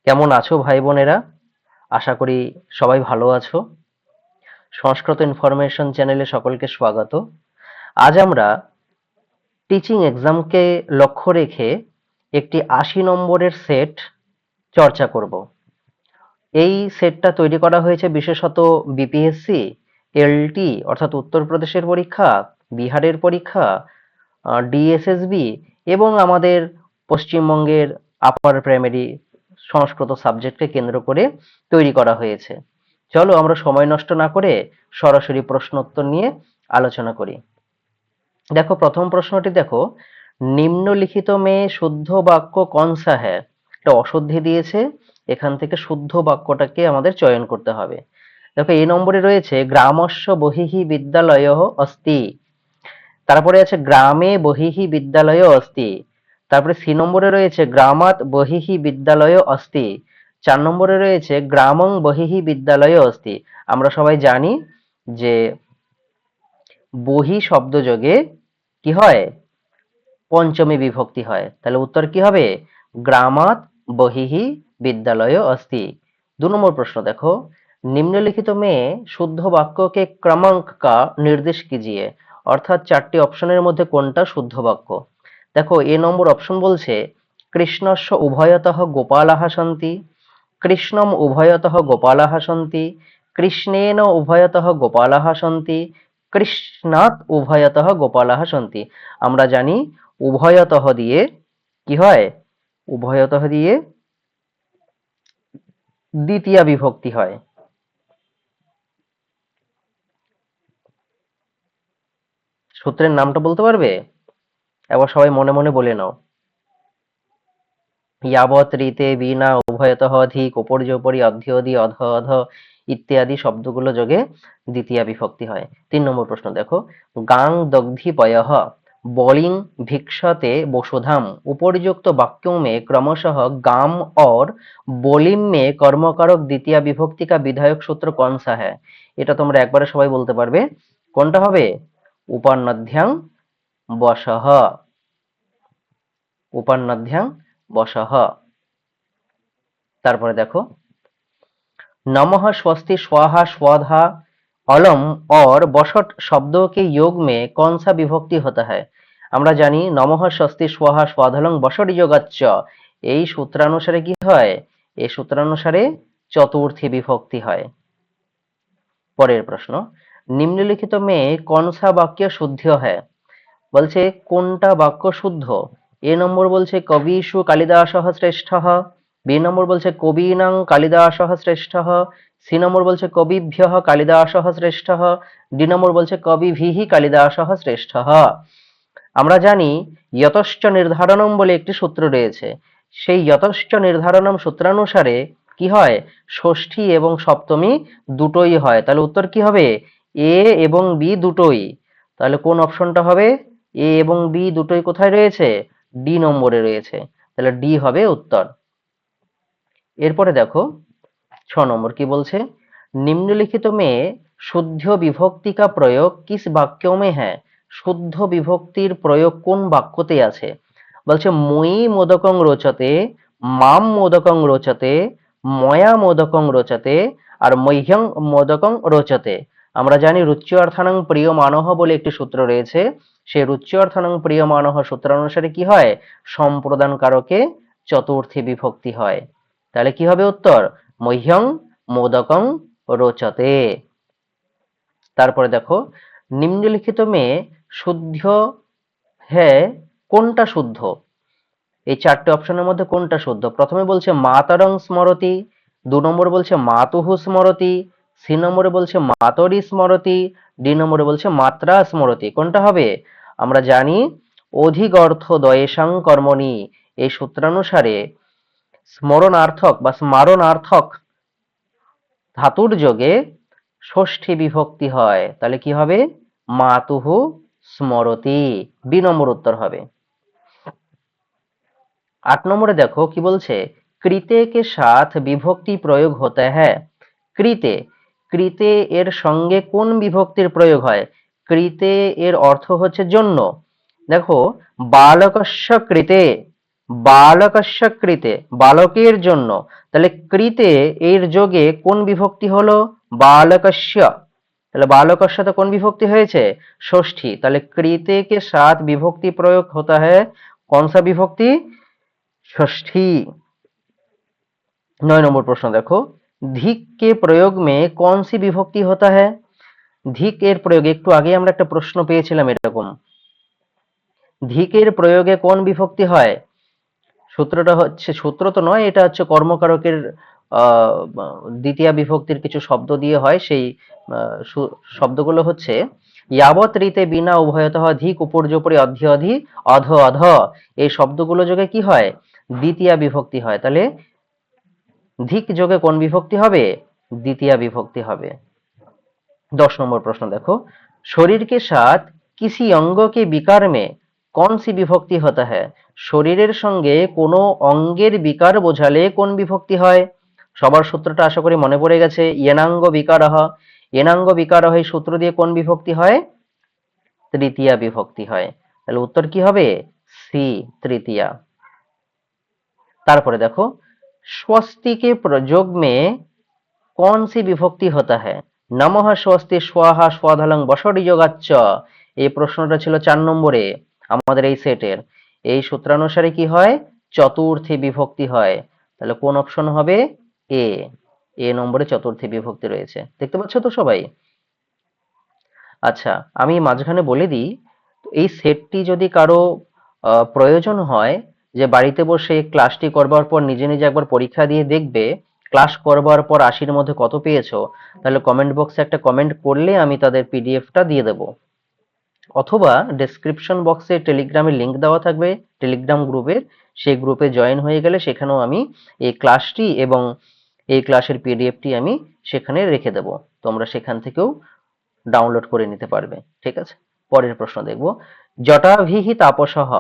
কেমন আছো ভাই বোনেরা? আশা করি সবাই ভালো আছো। সংস্কৃত ইনফরমেশন চ্যানেলে সকলকে স্বাগত। আজ আমরা টিচিং এক্সামকে লক্ষ্য রেখে একটি ৮০ নম্বরের সেট চর্চা করব। এই সেটটা তৈরি করা হয়েছে বিশেষত বিপিএসসি, এলটি অর্থাৎ উত্তরপ্রদেশের পরীক্ষা, বিহারের পরীক্ষা, ডিএসএসবি এবং আমাদের পশ্চিমবঙ্গের আপার প্রাইমারি সংস্কৃত সাবজেক্টকে কেন্দ্র করে তৈরি করা হয়েছে। চলো আমরা সময় নষ্ট না করে সরাসরি প্রশ্নোত্তর নিয়ে আলোচনা করি। দেখো প্রথম প্রশ্নটি দেখো, নিম্নলিখিত মে শুদ্ধ বাক্য কনসা হ্যায়? একটা অশুদ্ধি দিয়েছে, এখান থেকে শুদ্ধ বাক্যটাকে আমাদের চয়ন করতে হবে। দেখো এই নম্বরে রয়েছে গ্রামস্য বহিহি বিদ্যালয় অস্তি, তারপরে আছে গ্রামে বহিহি বিদ্যালয় অস্তি, তারপরে সি নম্বরে রয়েছে গ্রামাৎ বহিহি বিদ্যালয় অস্তি, 4 নম্বরে রয়েছে গ্রামং বহিহি বিদ্যালয় অস্তি। আমরা সবাই জানি যে বহি শব্দযোগে কি হয়? পঞ্চমী বিভক্তি হয়, তাহলে উত্তর কি হবে? গ্রামাৎ বহিহি বিদ্যালয় অস্তি। 2 নম্বর প্রশ্ন দেখো, নিম্নলিখিত में শুদ্ধ বাক্য के क्रमांक का निर्देश कीजिए, অর্থাৎ 4টি অপশনের মধ্যে কোনটা শুদ্ধ বাক্য? দেখো এ নম্বর অপশন বলছে কৃষ্ণস্য উভয়তঃ গোপালাহ সন্তি, কৃষ্ণম উভয়তঃ গোপালাহ সন্তি, কৃষ্ণেন উভয়তঃ গোপালাহ সন্তি, কৃষ্ণাৎ উভয়তঃ গোপালাহ সন্তি। আমরা জানি উভয়তঃ দিয়ে কি হয়? উভয়তঃ দিয়ে দ্বিতীয়া বিভক্তি হয়। সূত্রের নামটা বলতে পারবে? একবার সবাই মনে মনে বলে নাও। यावत् ঋতে বিনা উভয়তঃ অধিক উপর্যুপরি অধ্যদি অধ অধ ইত্যাদি শব্দগুলো যোগে দ্বিতীয়া বিভক্তি হয়। 3 নম্বর প্রশ্ন দেখো, গাং দগ্ধিপয়ঃ बलिं भिक्षते वसुधाम उपर्युक्त वाक्यों में क्रमशः गाम और बलिम में कर्मकारक द्वितीय विभक्ति का विधायक सूत्र कौन सा है? এটা তোমরা একবারে সবাই বলতে পারবে। কোনটা হবে? উপান্নধ্যাং বসহ, উপান্নধ্যাং বসহ। তারপরে দেখো, नमः स्वस्ति स्वाहा स्वधा अलम और बसट शब्दों के योग में कौन सा विभक्ति होता है? আমরা জানি নমঃ স্বস্তি স্বাহা স্বাধলং বসট যোগাচ্চ, এই সূত্রানুসারে কি হয়? এই সূত্রানুসারে চতুর্থী বিভক্তি হয়। পরের প্রশ্ন, নিম্নলিখিত মে কौन सा वाक्य শুদ্ধ है? বলছে কোনটা বাক্য শুদ্ধ? এ নম্বর বলছে কবিষু কালিদাসঃ শ্রেষ্ঠঃ, বি নম্বর বলছে কবিনাং কালিদাসঃ শ্রেষ্ঠঃ, সি নম্বর বলছে কবিভ্যঃ কালিদাসঃ শ্রেষ্ঠঃ, ডি নম্বর বলছে কবিভিঃ কালিদাসঃ শ্রেষ্ঠঃ। আমরা জানি যতশ্চ নির্ধারণম বলে একটি সূত্র রয়েছে, সেই যতশ্চ নির্ধারণম সূত্রানুসারে কি হয়? ষষ্ঠী এবং সপ্তমী দুটোই হয়, তাহলে উত্তর কি হবে? এ এবং বি দুটোই। তাহলে কোন অপশনটা হবে? এ এবং বি দুটোই কোথায় রয়েছে? ডি নম্বরে রয়েছে, তাহলে ডি হবে উত্তর। এরপরে দেখো 6 নম্বর কি বলছে, নিম্নলিখিত में শুদ্ধ বিভক্তি का प्रयोग किस वाक्यों में है? শুদ্ধ বিভক্তির প্রয়োগ কোন বাক্যতে আছে? বলছে মই মোদকং রোচতে, মাম মোদকং রোচতে, ময়া মোদকং রোচতে আর মহ্যং মোদকং রোচতে। আমরা জানি রুচ্যর্থানাং প্রিয়মানহ বলে একটি সূত্র রয়েছে, সেই রুচ্যর্থানাং প্রিয়মানহ সূত্রানুসারে কি হয়? সম্প্রদান কারকে চতুর্থী বিভক্তি হয়, তাহলে কি হবে উত্তর? মহ্যং মোদকং রোচতে। তারপরে দেখো, নিম্নলিখিত মে শুদ্ধ হ্যাঁ কোনটা শুদ্ধ? এই 4টে অপশনের মধ্যে কোনটা শুদ্ধ? প্রথমে বলছে মাতরং স্মরতি, 2 নম্বরে বলছে মাতুহু স্মরতি, সি নম্বরে বলছে মাতরি স্মরতি, ডি নম্বরে বলছে মাত্রা স্মরতি। কোনটা হবে? আমরা জানি অধিগর্থ দয়েশাং কর্মণি, এই সূত্রানুসারে স্মরণার্থক বা স্মারণার্থক ধাতুর যোগে ষষ্ঠী বিভক্তি হয়, তাহলে কি হবে? মাতুহু স্মরতি, বি নম্বর উত্তর হবে। 8 নম্বরে দেখো কি বলছে, কৃতে কে সাথ বিভক্তি প্রয়োগ হতে হ্যায়? কৃতে, কৃতে এর সঙ্গে কোন বিভক্তির প্রয়োগ হয়? কৃতে এর অর্থ হচ্ছে জন্য। দেখো বালকস্য কৃতে, বালকস্য কৃতে, বালকের জন্য। তাহলে কৃতে এর যোগে কোন বিভক্তি হলো? বালকস্য। তাহলে बालकस्य तो कौन विभक्ति হয়েছে? ষষ্ঠী। তাহলে কৃতে के साथ विभक्ति प्रयोग होता है, कौन सा विभक्ति? ষষ্ঠী। 9 নম্বর প্রশ্ন দেখো, ধিক के प्रयोग में कौन सी विभक्ति होता है? ধিক এর প্রয়োগে একটু আগে আমরা একটা প্রশ্ন পেয়েছিলাম এরকম, ধিকের প্রয়োগে কোন বিভক্তি হয়? সূত্রটা হচ্ছে, সূত্র তো নয়, এটা হচ্ছে কর্মকারকের দ্বিতীয়া বিভক্তির কিছু শব্দ দিয়ে হয়। সেই শব্দগুলো হচ্ছে यावत रीते बिना उभयतः ধিক উপর্যুপরি অধ্যি অধি অধ অধ, এই শব্দগুলো যোগে কি হয়? দ্বিতীয়া বিভক্তি হয়। তাহলে ধিক যোগে কোন বিভক্তি হবে? দ্বিতীয়া বিভক্তি হবে। 10 নম্বর প্রশ্ন দেখো, शरीर के साथ किसी अंग के विकार में कौन सी विभक्ति होता है? শরীরের সঙ্গে কোনো অঙ্গের বিকার বোঝালে কোন বিভক্তি হয়? সবার সূত্রটা আশা করি মনে পড়ে গেছে, येनांग विकारः। येनांग विकारः এই সূত্র দিয়ে কোন বিভক্তি হয়? তৃতীয়া বিভক্তি হয়। তাহলে উত্তর কি হবে? সি, তৃতীয়া। তারপরে দেখো, स्वस्ति के प्रयोग में कौन सी विभक्ति होता है? নমঃ স্বস্তি স্বাহা স্বধালং বসটি যোগাচ্চ, এই প্রশ্নটা ছিল 4 নম্বরে আমাদের এই সেটের। এই সূত্রানুসারে কি হয়? চতুর্থী বিভক্তি হয়। তাহলে কোন অপশন হবে? এ। এ নম্বরে চতুর্থী বিভক্তি রয়েছে, দেখতে পাচ্ছ তো সবাই? আচ্ছা, আমি মাঝখানে বলে দিই, এই সেটটি যদি কারো প্রয়োজন হয়, যে বাড়িতে বসে ক্লাসটি করবার পর নিজে নিজে একবার পরীক্ষা দিয়ে দেখবে ক্লাস করবার পর 80-র মধ্যে কত পেয়েছো, তাহলে কমেন্ট বক্সে একটা কমেন্ট করলে আমি তাদের পিডিএফটা দিয়ে দেব। অথবা ডেসক্রিপশন বক্সে টেলিগ্রামের লিংক দেওয়া থাকবে, টেলিগ্রাম গ্রুপের, সেই গ্রুপে জয়েন হয়ে গেলে সেখানেও আমি এই ক্লাসটি এবং এই ক্লাসের পিডিএফটি আমি সেখানে রেখে দেব, তোমরা সেখান থেকেও डाउनलोड করে নিতে পারবে। ঠিক আছে, পরের প্রশ্ন দেখব, জটাভি তাপসঃ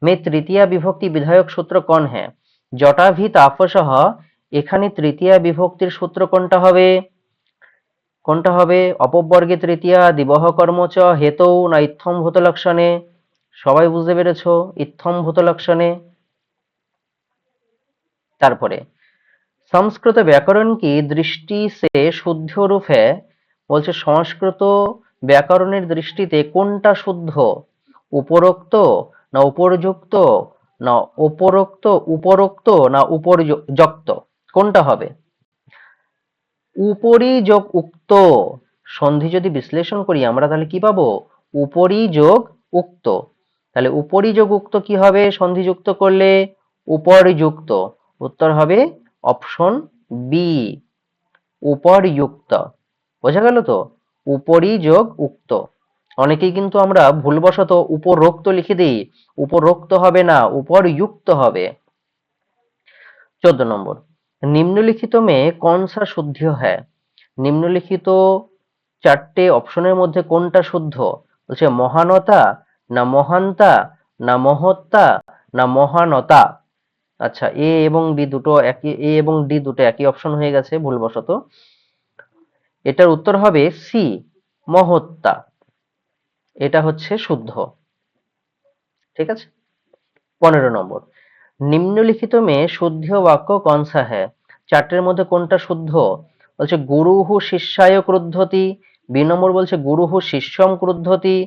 में तृतीया বিভক্তি বিধায়ক সূত্র কোন হ্যাঁ? জটাভি তাপসঃ, এখানে তৃতীয়া বিভক্তির সূত্র কোনটা হবে? কোনটা হবে? অপবর্গে তৃতীয়া, দিবহ কর্মচ, হেতৌ না ইত্থম ভূত লক্ষণে? সবাই বুঝতে পেরেছো, ইত্থম ভূত লক্ষণে। তারপরে संस्कृत व्याकरण की दृष्टि से शुद्ध रूप है, বলছে সংস্কৃত ব্যাকরণের দৃষ্টিতে কোনটা শুদ্ধ? উপরোক্ত না উপর্যুক্ত না উপরোক্ত, উপরোক্ত না উপর্যুক্ত, কোনটা হবে? উপরি যোগ উক্ত, সন্ধি যদি বিশ্লেষণ করি আমরা তাহলে কি পাবো? উপরি যোগ উক্ত। তাহলে উপরি যোগ উক্ত কি হবে সন্ধিযুক্ত করলে? উপরযুক্ত। উত্তর হবে অপশন বি, উপরযুক্ত। বোঝা গেল তো? উপরি যোগ উক্ত। অনেকেই কিন্তু আমরা ভুলবশত উপরোক্ত লিখে দিই, উপরোক্ত হবে না, উপরযুক্ত হবে। 14 নম্বর, নিম্নলিখিত মে कौन सा শুদ্ধ হ্যায়? নিম্নলিখিত চারটে অপশনের মধ্যে কোনটা শুদ্ধ? বলছে মহানতা না মহান্তা না মহত্তা না মহানতা। আচ্ছা, এ এবং বি দুটো একই, এ এবং ডি দুটো একই অপশন হয়ে গেছে ভুলবশত। এটার উত্তর হবে সি, মহত্তা। এটা হচ্ছে শুদ্ধ। ঠিক আছে, 15 নম্বর, নিম্নলিখিত মে শুদ্ধ বাক্য কौन सा है? চারটের মধ্যে কোনটা শুদ্ধ? বলছে গুরুহু শিষ্যায় ক্রুদ্ধতি, বি নম্বর বলছে গুরুহু শিষ্যম ক্রুদ্ধতি,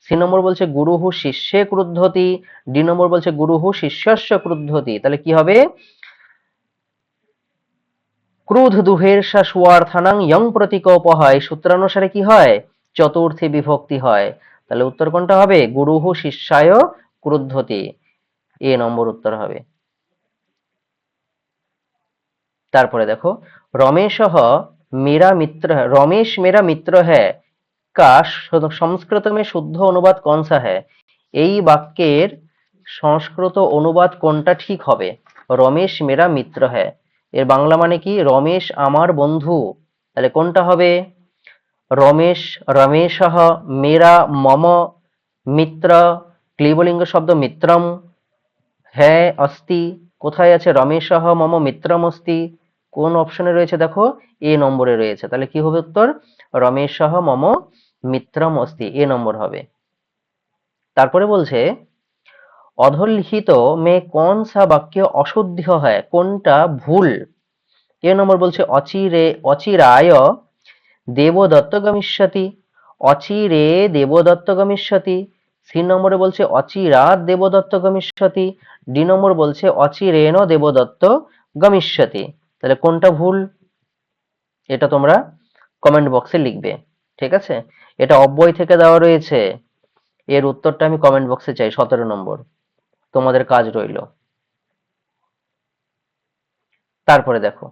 সি নম্বর বলছে গুরুহু শিষ্যে ক্রুদ্ধতি, ডি নম্বর বলছে গুরুহু শিষ্যস্য ক্রুদ্ধতি। তাহলে কি হবে? ক্রোধ দুহের সুয়ার্থানাং ইয়ং প্রতীকোপহায়, সূত্রানুসারে কি হয়? চতুর্থী বিভক্তি হয়। তাহলে উত্তর কোনটা হবে? গুরুহু শিষ্যায় ক্রুদ্ধতি, এ নম্বর উত্তর হবে। তারপরে দেখো, रमेशः मेरा मित्र है, रमेश मेरा मित्र है का সংস্কৃত में শুদ্ধ অনুবাদ कौन सा है? এই বাক্যের সংস্কৃত অনুবাদ কোনটা ঠিক হবে? রমেশ মেরা মিত্র হ্যায়, এর বাংলা মানে কি? রমেশ আমার বন্ধু। তাহলে কোনটা হবে? রমেশ, রমেশः, মেরা মম, মিত্র ক্লিবলিঙ্গ শব্দ মিত্রম, হ্যাঁ অস্তি, কোথায় আছে? রমেশः মম মিত্রম অস্তি, কোন অপশনে রয়েছে দেখো? এ নম্বরে রয়েছে। তাহলে কি হবে উত্তর? রমেশः মম মিত্রম অস্তি, এ নম্বর হবে। তারপরে বলছে अधोलिखित में कौन सा वाक्य अशुद्ध है, কোনটা ভুল? এ নম্বর বলছে অচিরায় দেবদত্ত গমিষ্যতি, অচিরে দেবদত্ত গমিষ্যতি। সি নম্বরে বলছে অচিরাৎ দেবদত্ত গমিষ্যতি। ডি নম্বর বলছে অচিরেণ দেবদত্ত গমিষ্যতি। তাহলে কোনটা ভুল এটা তোমরা কমেন্ট বক্সে লিখবে। ঠিক আছে, এটা অব্যয় থেকে দেওয়া রয়েছে, এর উত্তরটা আমি কমেন্ট বক্সে চাই। 17 নম্বর তোমাদের কাজ রইল। তারপরে দেখো,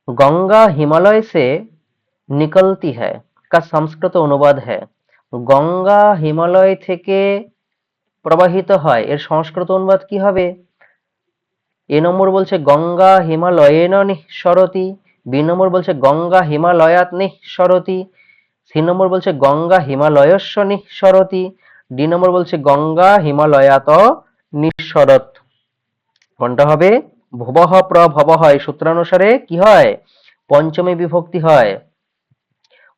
गंगा हिमालय से निकलती है का সংস্কৃত অনুবাদ है। গঙ্গা হিমালয় থেকে প্রবাহিত হয়, এর সংস্কৃত অনুবাদ কি হবে? এ নম্বর বলছে গঙ্গা হিমালয়েন নিঃসরতি, বি নম্বর বলছে গঙ্গা হিমালয়াৎ নিঃসরতি, সি নম্বর বলছে গঙ্গা হিমালয়স্য নিঃসরতি, ডি নম্বর বলছে গঙ্গা হিমালয়াত নিঃসরত। কোনটা হবে? ভুবঃ প্রভবঃ, এই সূত্রানুসারে কি হয়? পঞ্চমী বিভক্তি হয়।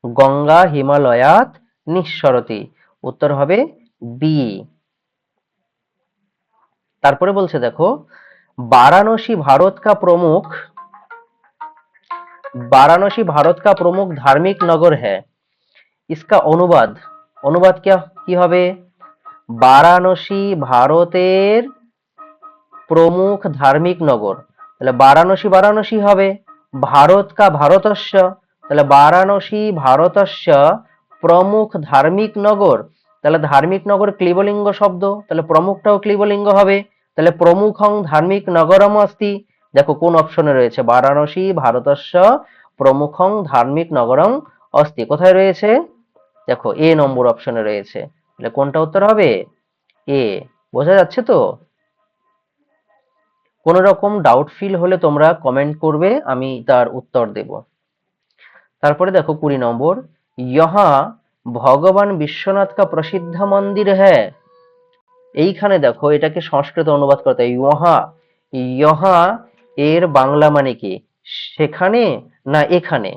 গঙ্গা হিমালয়াত নিঃসরতি, উত্তর হবে বি। তারপরে বলছে দেখো, वाराणसी भारत का प्रमुख वाराणसी भारत का प्रमुख धार्मिक नगर है। इसका अनुवाद अनुवाद क्या কি হবে? বারাণসী ভারতের প্রমুখ ধার্মিক নগর, তাহলে বারাণসী বারাণসী হবে, ভারত কা ভারতস্য, তাহলে বারাণসী ভারতস্য প্রমুখ ধার্মিক নগর, তাহলে ধার্মিক নগর ক্লিবলিঙ্গ শব্দ, তাহলে প্রমুখটাও ক্লিবলিঙ্গ হবে, তাহলে প্রমুখং ধার্মিক নগরম অস্তি। দেখো কোন অপশনে রয়েছে, বারাণসী ভারতস্য প্রমুখং ধার্মিক নগরম অস্তি, কোথায় রয়েছে? দেখো এ নম্বর অপশনে রয়েছে, তাহলে কোনটা উত্তর হবে? এ। বোঝা যাচ্ছে তো? কোন রকম ডাউট ফিল হলে তোমরা কমেন্ট করবে, আমি তার উত্তর দেব। তারপরে দেখো 20 নম্বর, ইহা ভগবান বিশ্বনাথ কা প্রসিদ্ধ মন্দির হ্যায়। এইখানে দেখো এটাকে সংস্কৃত অনুবাদ করতে হয়, ইহা, ইহা এর বাংলা মানে কি? সেখানে না এখানে?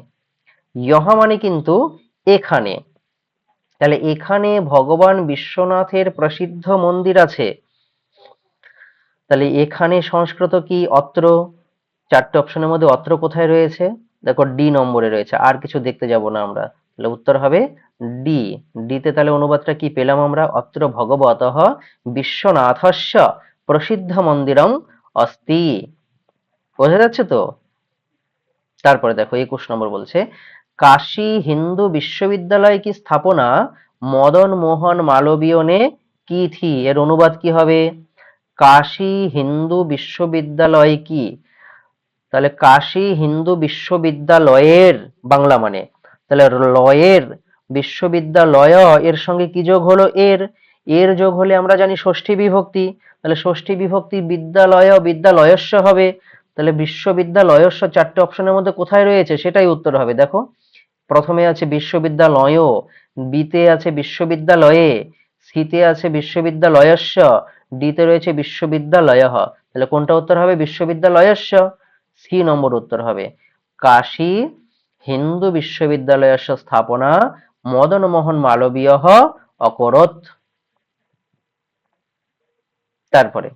ইহা মানে কিন্তু এখানে, তাহলে এখানে ভগবান বিশ্বনাথের প্রসিদ্ধ মন্দির আছে, তাহলে এখানে সংস্কৃত কি? অত্র। চারটে অপশনের মধ্যে অত্র কোথায় রয়েছে? দেখো ডি নম্বরে রয়েছে, আর কিছু দেখতে যাব না আমরা, তাহলে উত্তর হবে ডি। ডিতে তাহলে অনুবাদটা কি পেলাম আমরা? অত্র ভগবতঃ বিশ্বনাথস্য প্রসিদ্ধ মন্দিরম অস্তি। বোঝা যাচ্ছে তো? তারপরে দেখো 21 নম্বর বলছে, কাশী হিন্দু বিশ্ববিদ্যালয় কি স্থাপনা মদন মোহন মালবীয় ने की थी। এর অনুবাদ কি হবে? কাশী হিন্দু বিশ্ববিদ্যালয় কি, তাহলে কাশী হিন্দু বিশ্ববিদ্যালয়ের বাংলা মানে, তাহলে লয়ের বিশ্ববিদ্যালয় এর সঙ্গে কি যোগ হলো? এর। এর যোগ হলে আমরা জানি ষষ্ঠী বিভক্তি, তাহলে ষষ্ঠী বিভক্তি বিদ্যালয় বিদ্যালয়স্য হবে, তাহলে বিশ্ববিদ্যালয়স্য চারটে অপশনের মধ্যে কোথায় রয়েছে সেটাই উত্তর হবে। দেখো প্রথমে আছে বিশ্ববিদ্যালয়, বিতে আছে বিশ্ববিদ্যালয়ে, সিতে আছে বিশ্ববিদ্যালয়স্য, ডিতে রয়েছে বিশ্ববিদ্যালয়ঃ, তাহলে কোনটা উত্তর হবে? বিশ্ববিদ্যালয়স্য। সি নম্বর উত্তর হবে। কাশী হিন্দু বিশ্ববিদ্যালয়স্য স্থাপনা মদন মোহন মালবীয়ঃ অকরোৎ। তারপরে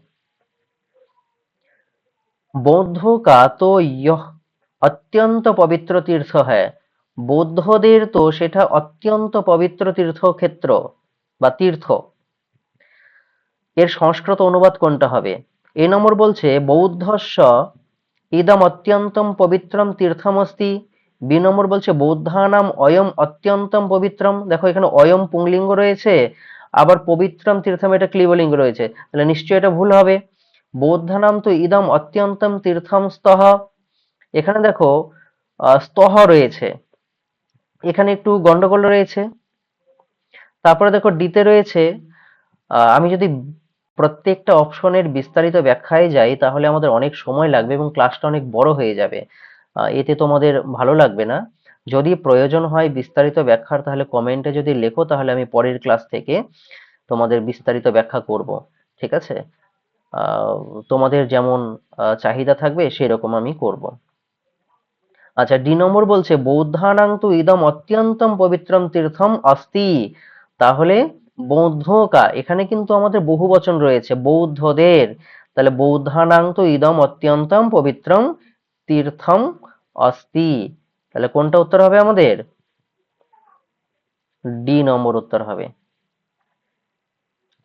বৌদ্ধ কা তো ইয়হ অত্যন্ত পবিত্র তীর্থ হ্যায়। বৌদ্ধদের তো সেটা অত্যন্ত পবিত্র তীর্থক্ষেত্র বা তীর্থ, এর সংস্কৃত অনুবাদ কোনটা হবে? এ নম্বর বলছে বৌদ্ধস্য ইদম অত্যন্তম পবিত্রম তীর্থমস্তি, বি নম্বর বলছে বৌদ্ধানাম অয়ম অত্যন্তম পবিত্রম। দেখো এখানে অয়ম পুংলিঙ্গ রয়েছে, আবার পবিত্রম তীর্থম এটা ক্লিবলিঙ্গ রয়েছে, তাহলে নিশ্চয়ই এটা ভুল হবে। বৌদ্ধানাম তো ইদম অত্যন্তম তীর্থম স্তহ, এখানে দেখো স্তহ রয়েছে, এখানে একটু গন্ডগোল রয়েছে। তারপরে দেখো ডিতে রয়েছে, আমি যদি প্রত্যেকটা অপশনের বিস্তারিত ব্যাখ্যায় যাই তাহলে আমাদের অনেক সময় লাগবে এবং ক্লাসটা অনেক বড় হয়ে যাবে, এতে তোমাদের ভালো লাগবে না। যদি প্রয়োজন হয় বিস্তারিত ব্যাখ্যার তাহলে কমেন্টে যদি লেখো, তাহলে আমি পরের ক্লাস থেকে তোমাদের বিস্তারিত ব্যাখ্যা করব। ঠিক আছে, আহ, তোমাদের যেমন চাহিদা থাকবে সেরকম আমি করব। আচ্ছা ডি নম্বর বলছে বৌদ্ধানাং তু ইদম অত্যন্তম পবিত্রম তীর্থম অস্তি, তাহলে বৌদ্ধকা, এখানে কিন্তু আমাদের বহু বচন রয়েছে, বৌদ্ধদের। তাহলে বৌদ্ধানাং তো ইদম অত্যন্তম পবিত্রম তীর্থম অস্তি। তাহলে কোনটা উত্তর হবে আমাদের? ডি নম্বর উত্তর হবে।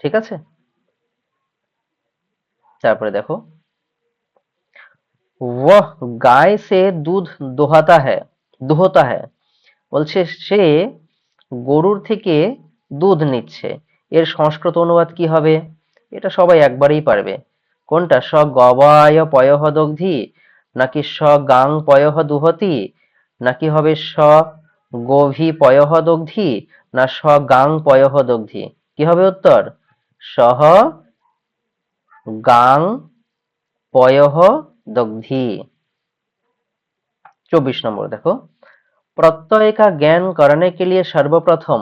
ঠিক আছে, তারপরে দেখো, वह गाय से दूध দুহতা है বলছে সে গরুর থেকে দুধ নিচ্ছে। এর সংস্কৃত অনুবাদ কি হবে? এটা সবাই একবারেই পারবে। কোনটা? স গবায় পয়ঃ দগ্ধি, নাকি স গাং পয়ঃ দুহতি, নাকি হবে স গোভি পয়ঃ দগ্ধি, না স গাং পয়ঃ দগ্ধি? কি হবে উত্তর? সহ গাং পয়ঃ দগ্ধি। 24 নম্বর দেখো, प्रत्यय का ज्ञान करने के लिए सर्वप्रथम,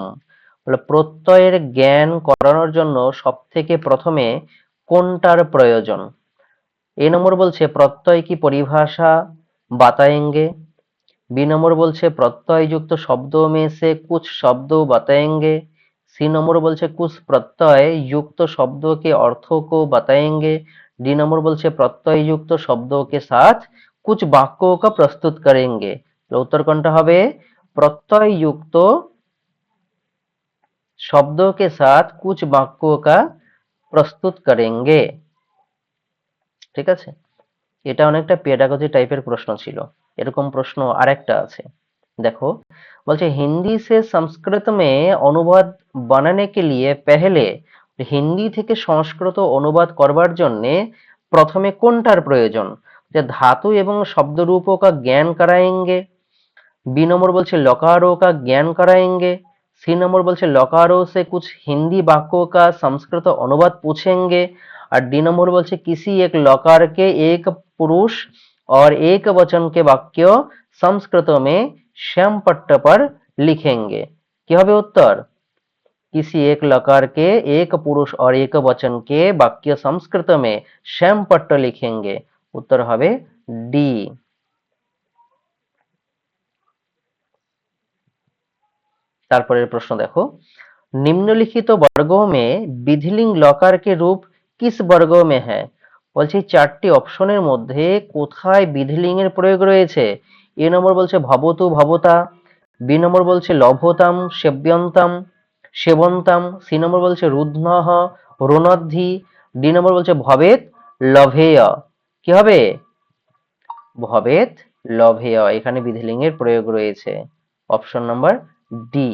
বলে প্রত্যয়ের জ্ঞান করানোর জন্য সব থেকে প্রথমে কোনটার প্রয়োজন? এ নম্বর বলছে प्रत्यय की परिभाषा बताएंगे, बी नंबर बोलছে प्रत्यय युक्त शब्दों में से कुछ शब्द बताएंगे, सी नंबर बोलছে कुछ प्रत्यय युक्त शब्दों के अर्थों को बताएंगे, डी नंबर बोलছে प्रत्यय युक्त शब्दों के साथ कुछ वाक्यों का प्रस्तुत करेंगे। तो उत्तर কোনটা হবে? प्रत्यय युक्त शब्दों के साथ कुछ वाक्यों का प्रस्तुत करेंगे। ঠিক আছে, এটা অনেকটা পেডাগজি টাইপের প্রশ্ন ছিল। এরকম প্রশ্ন আরেকটা আছে, देखो, बोलते हिंदी से संस्कृत में अनुवाद बनाने के लिए पहले হিন্দি থেকে সংস্কৃত অনুবাদ করবার জন্য প্রথমে কোনটার প্রয়োজন? যে ধাতু এবং শব্দরূপও का ज्ञान कराएंगे, बी नंबर बोलছে लकारों का ज्ञान कराएंगे, सी नंबर बोलছে लकारों से कुछ हिंदी वाक्यों का संस्कृत अनुवाद पूछेंगे, और डी नंबर बोलছে किसी एक लकार के एक पुरुष और एक वचन के वाक्य संस्कृत में श्याम पट्ट पर लिखेंगे। কি হবে উত্তর? किसी एक लकार के एक पुरुष और एक वचन के वाक्य संस्कृत में श्याम पट्ट लिखेंगे। उत्तर হবে ডি। तारपरेर प्रश्न देखो, निम्नलिखित वर्गों में विधिलिंग लकार के रूप किस वर्गों में है? বলছি চারটি অপশনের মধ্যে কোথায় বিধিলিঙ্গ এর প্রয়োগ রয়েছে? এ নম্বর বলছে ভবতু ভবতা, বি নম্বর বলছে লভতাম সেব্যন্তাম সেবন্তাম, সি নম্বর বলছে রুধ্নঃ রুণদ্ধি, ডি নম্বর বলছে ভবেত লভেয়। কি হবে? ভবেত লভেয়, এখানে বিধিলিঙ্গের প্রয়োগ রয়েছে। Option number D.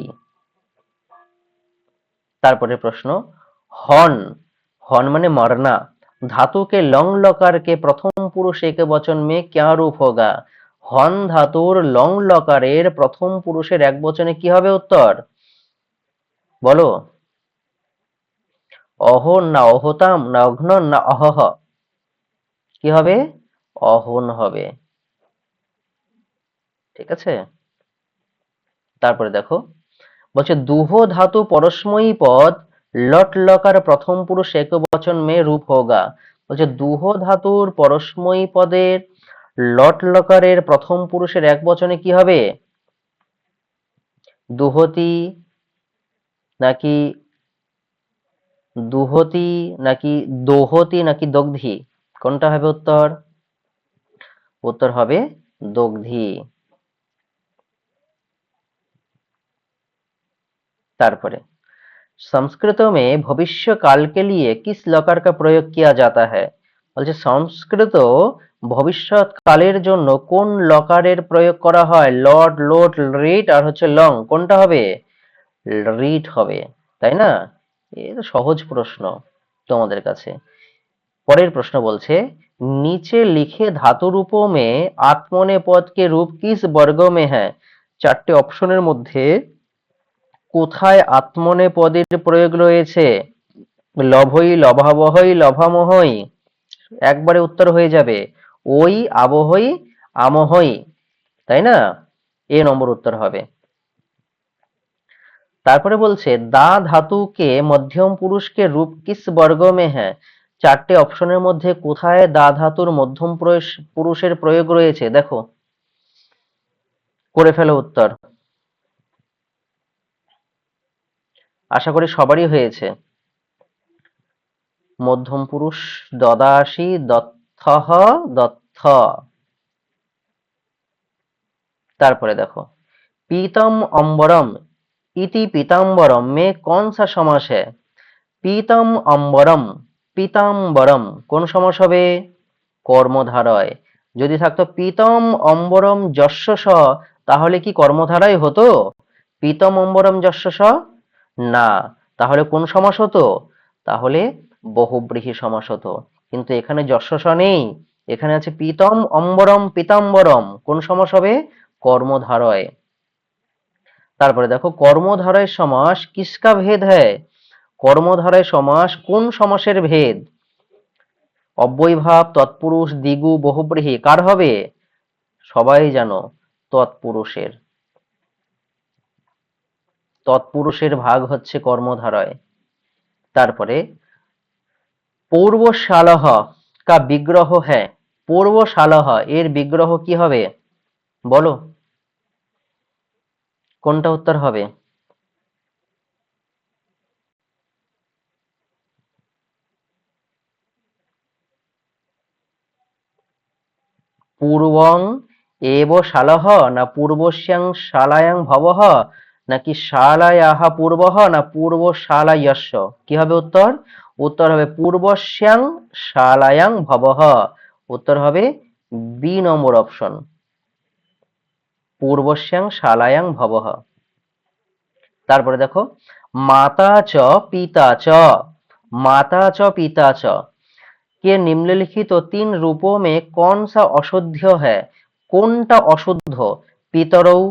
तारपरे प्रश्न, हन, हन माने मरना, धातु के लंग लकार के प्रथम पुरुष एक वचन में क्या रूप होगा? हन धातुर लंग लकारेर प्रथम पुरुषेर एक वचने কি হবে উত্তর? বলো, অহন না অহতাম না অঘ্নন না অহহ? কি হবে? অহন হবে। ঠিক আছে, তারপরে দেখো, বলছে দুহ धातु परस्मयी पद लट लकार प्रथम पुरुष एक वचन में रूप होगा। বলছে দুহ ধাতুর পরস্ময়ী পদের লট লকারের প্রথম পুরুষের এক বচনে কি হবে? দুহতি নাকি দুহতি নাকি দোহতি নাকি দগ্ধি? কোনটা হবে উত্তর? उत्तर হবে দগ্ধি। तारपरे संस्कृत में भविष्य काल के लिए किस लकार का प्रयोग किया जाता है? বলছে সংস্কৃত ভবিষ্যৎ কালের জন্য কোন লকারের প্রয়োগ করা হয়? লট লোট রিট আর হচ্ছে লং, কোনটা হবে? রিট হবে, তাই না? এই তো সহজ প্রশ্ন তোমাদের কাছে। পরের প্রশ্ন বলছে नीचे लिखे धातु रूपों में आत्मने पद के रूप किस वर्ग में है? চারটি অপশনের মধ্যে কোথায় আত্মনে পদের প্রয়োগ রয়েছে? লভই লভাবহই লভামহই, একবারে উত্তর হয়ে যাবে ওই আবহই আমহই, তাই না? এ নম্বর উত্তর হবে। তারপরে বলছে দা ধাতু কে মধ্যম পুরুষ কে রূপ কিস বর্গ মে হ্যাঁ? চারটে অপশনের মধ্যে কোথায় দা ধাতুর মধ্যম পুরুষের প্রয়োগ রয়েছে? দেখো, করে ফেলো উত্তর। আশা করি সবারই হয়েছে। মধ্যম পুরুষ দদাসি দত্থহ দত্থ। তারপরে দেখো पीतम अम्बरम इति पीताम्बरम में कौन सा समास है? पीतम अम्बरम पीताम्बरम কোন সমাস হবে? কর্মধারয়। যদি থাকতো পীতম অম্বরম যস্য স, তাহলে কি কর্মধারয় হতো? পীতম অম্বরম যস্য স না। তাহলে কোন সমাস হতো? তাহলে বহুব্রীহি সমাস হতো। কিন্তু এখানে যস্য স নেই, এখানে আছে পীতম অম্বরম পীতাম্বরম। কোন সমাস হবে? কর্মধারয়। তারপরে দেখো কর্মধারয় সমাস কিসকা ভেদ হ্যায়? কর্মধারয় সমাস কোন সমাসের ভেদ? অব্যয়ীভাব, তৎপুরুষ, দ্বিগু, বহুব্রীহি কার হবে? সবাই জানো তৎপুরুষের। তৎপুরুষের ভাগ হচ্ছে কর্মধারয়। তারপরে পূর্বশালহ কা বিগ্রহ হ্যায়। পূর্বশালহ এর বিগ্রহ কি হবে? বলো কোনটা উত্তর হবে? পূর্বং এব শালহ না পূর্বস্যাং শালায়াং ভবঃ, নাকি শালায়াহ পূর্বঃ না পূর্বশালায়স্য? কি হবে উত্তর? উত্তর হবে পূর্বস্যাং শালায়াং ভবঃ। উত্তর হবে বি নম্বর অপশন, পূর্বস্যাং শালায়াং ভবঃ। তারপরে দেখো মাতা চ পিতা চ, माता च पिता च के निम्नलिखित तीन रूपों में कौन सा अशुद्ध है? কোনটা অশুদ্ধ? পিতরৌ,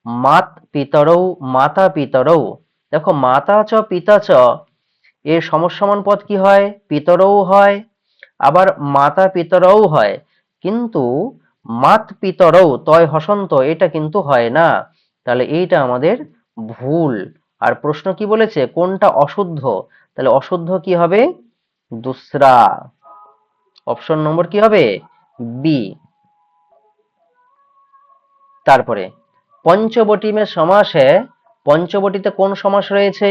মাত পিতরৌ, মাতা পিতরৌ। দেখো মাতা চ পিতা চ এর সমসমান পদ কি হয়? পিতরৌ হয়, আবার মাতা পিতরৌ হয়, কিন্তু মাত পিতরৌ তয় হসন্ত এটা কিন্তু হয় না। তাহলে এইটা আমাদের ভুল। আর প্রশ্ন কি বলেছে? কোনটা অশুদ্ধ? তাহলে অশুদ্ধ কি হবে? দুসরা। অপশন নম্বর কি হবে? বি। তারপরে পঞ্চবটি মে সমাস হ্যায়। পঞ্চবটিতে কোন সমাস রয়েছে?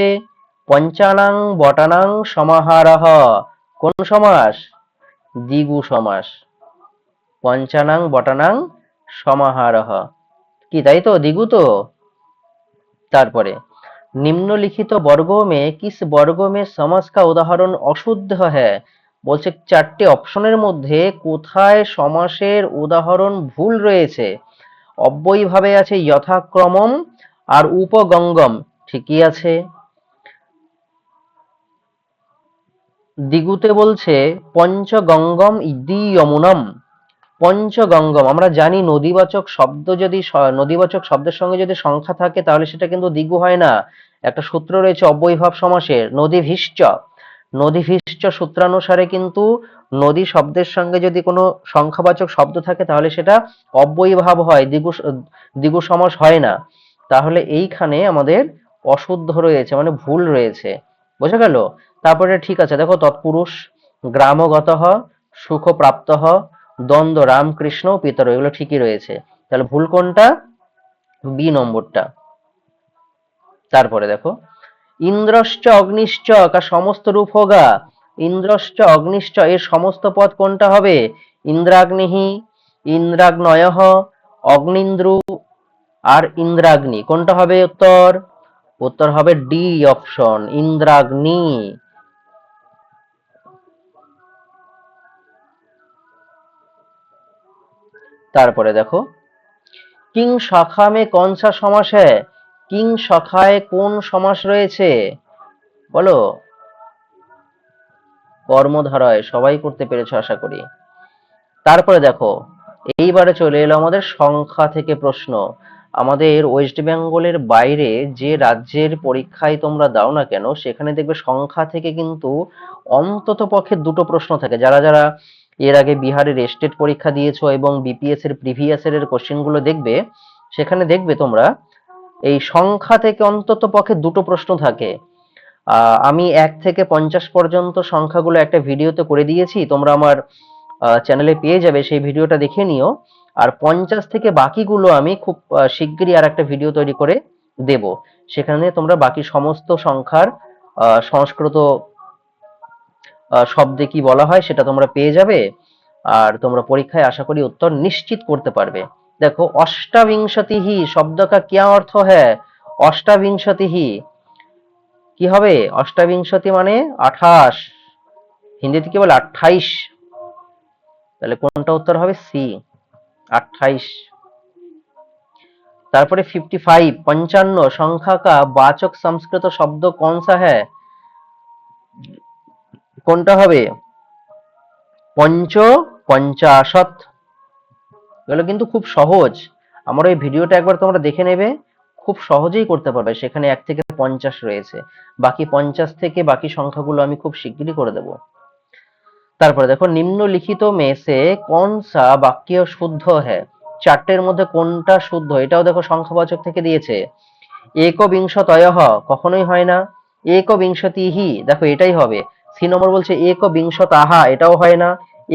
পঞ্চানাং বটানাং সমাহারঃ। কোন সমাস? দ্বিগু সমাস। পঞ্চানাং বটানাং সমাহারঃ, কি তাই তো? দ্বিগু তো। তারপরে নিম্নলিখিত বর্গ মে কিস বর্গ মে সমাস কা উদাহরণ অশুদ্ধ হ্যায়? বলছে চারটি অপশনের মধ্যে কোথায় সমাসের উদাহরণ ভুল রয়েছে? অব্যয়ীভাবে আছে যথাক্রমম আর উপগঙ্গম, ঠিকই আছে। দ্বিগুতে বলছে পঞ্চগঙ্গম দ্বিয়মুনম। পঞ্চগঙ্গম আমরা জানি নদীবাচক শব্দ যদি নদীবাচক শব্দের সঙ্গে যদি সংখ্যা থাকে তাহলে সেটা কিন্তু দ্বিগু হয় না। একটা সূত্র রয়েছে অব্যয়ীভাব সমাসের, নদীভিশ্চ। নদীভিশ্চ সূত্রানুসারে কিন্তু নদী শব্দের সঙ্গে যদি কোনো সংখ্যাবাচক শব্দ থাকে তাহলে সেটা অব্যয়ীভাব হয়, দ্বিগু দ্বিগু সমাস হয় না। তাহলে এইখানে আমাদের অশুদ্ধ রয়েছে, মানে ভুল রয়েছে। বোঝা গেল? তারপরে ঠিক আছে, দেখো তৎপুরুষ, গ্রামগতঃ, সুখপ্রাপ্তঃ, দ্বন্দ্ব রামকৃষ্ণ পিতর, এগুলো ঠিকই রয়েছে। তাহলে ভুল কোনটা? বি নম্বরটা। তারপরে দেখো ইন্দ্রশ্চ অগ্নিশ্চ কা সমস্ত রূপ হোগা। ইন্দ্রশ্চ অগ্নিশ্চ এর সমস্ত পদ কোনটা হবে? ইন্দ্রাগ্নিহি, ইন্দ্রাগ্নয়ঃ, অগ্নিন্দ্রু আর ইন্দ্রাগ্নি। কোনটা হবে উত্তর? উত্তর হবে ডি অপশন, ইন্দ্রাগ্নি। তারপরে দেখো কিং শাখা মে কौन सा সমাস है? কিং শাখায় কোন সমাস রয়েছে? বলো। কর্মধারয়, সবাই করতে পেরেছো আশা করি। তারপরে দেখো এইবারে চলে এলো আমাদের সংখ্যা থেকে প্রশ্ন। আমাদের ওয়েস্ট বেঙ্গলের বাইরে যে রাজ্যের পরীক্ষায় তোমরা দাও না কেন সেখানে দেখবে সংখ্যা থেকে কিন্তু অন্তত পক্ষে দুটো প্রশ্ন থাকে। যারা যারা এর আগে বিহারের স্টেট পরীক্ষা দিয়েছো এবং বিপিএস এর প্রিভিয়াস এর কোশ্চেন গুলো দেখবে, সেখানে দেখবে তোমরা এই সংখ্যা থেকে অন্তত পক্ষে দুটো প্রশ্ন থাকে। আমি 1 থেকে 50 পর্যন্ত সংখ্যাগুলো একটা ভিডিওতে করে দিয়েছি, তোমরা আমার চ্যানেলে পেয়ে যাবে, সেই ভিডিওটা দেখে নিও। আর 50 থেকে বাকিগুলো আমি খুব শিগগিরই আর একটা ভিডিও তৈরি করে দেব। সেখানে তোমরা বাকি সমস্ত সংখ্যার সংস্কৃত শব্দে কি বলা হয় সেটা তোমরা পেয়ে যাবে, আর তোমরা পরীক্ষায় আশা করি উত্তর নিশ্চিত করতে পারবে। দেখো অষ্টাবিংশতিহি শব্দ কা क्या अर्थ है? অষ্টাবিংশতিহি কি হবে? অষ্টাবিংশতি মানে 28, হিন্দিতে কি বলে 28, তাহলে কোনটা উত্তর হবে? সি, 28। তারপরে 55 55 সংখ্যা का वाचक संस्कृत शब्द कौन सा है? কোনটা হবে? পঞ্চপঞ্চাশৎ। এগুলো কিন্তু খুব সহজ, আমার ওই ভিডিওটা একবার তোমরা দেখে নেবে, খুব সহজেই করতে পারবে। সেখানে 1 থেকে 50 রয়েছে, বাকি 50 থেকে বাকি সংখ্যাগুলো আমি খুব শিগগিরই করে দেব। তারপরে দেখো নিম্নলিখিত में से कौन सा वाक्य শুদ্ধ है? চারটের মধ্যে কোনটা শুদ্ধ? এটাও দেখো সংখ্যাবাচক থেকে দিয়েছে। একবিংশতয়ঃ কখনোই হয় না। একবিংশতিহি দেখো এটাই হবে। সি নম্বর বলছে একবিংশতাহা, এটাও হয় না।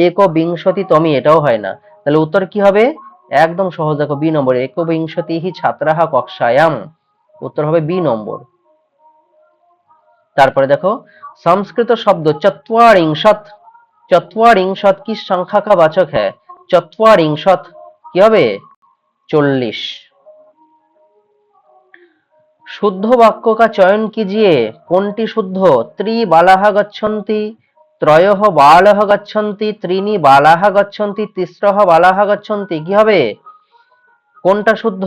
একবিংশতিতমী, এটাও হয় না। তাহলে উত্তর কি হবে? একদম সহজ, দেখো বি নম্বর, একবিংশতিহি ছাত্রাহা কক্ষায়াম, উত্তর হবে বি নম্বর। তারপরে দেখো সংস্কৃত শব্দ চত্বারিংশৎ, চত্বারিংশৎ কি সংখ্যা কা বাচক হ্যায়? চত্বারিংশৎ কি হবে? 40। শুদ্ধ বাক্য কা চয়ন कीजिए, কোনটি শুদ্ধ? ত্রিবালাহ গচ্ছন্তি, ত্রয়ঃ বালাহ গচ্ছন্তি, ত্রিনি বালাহ গচ্ছন্তি, তিস্রঃ বালাহ গচ্ছন্তি, কি হবে? কোনটা শুদ্ধ?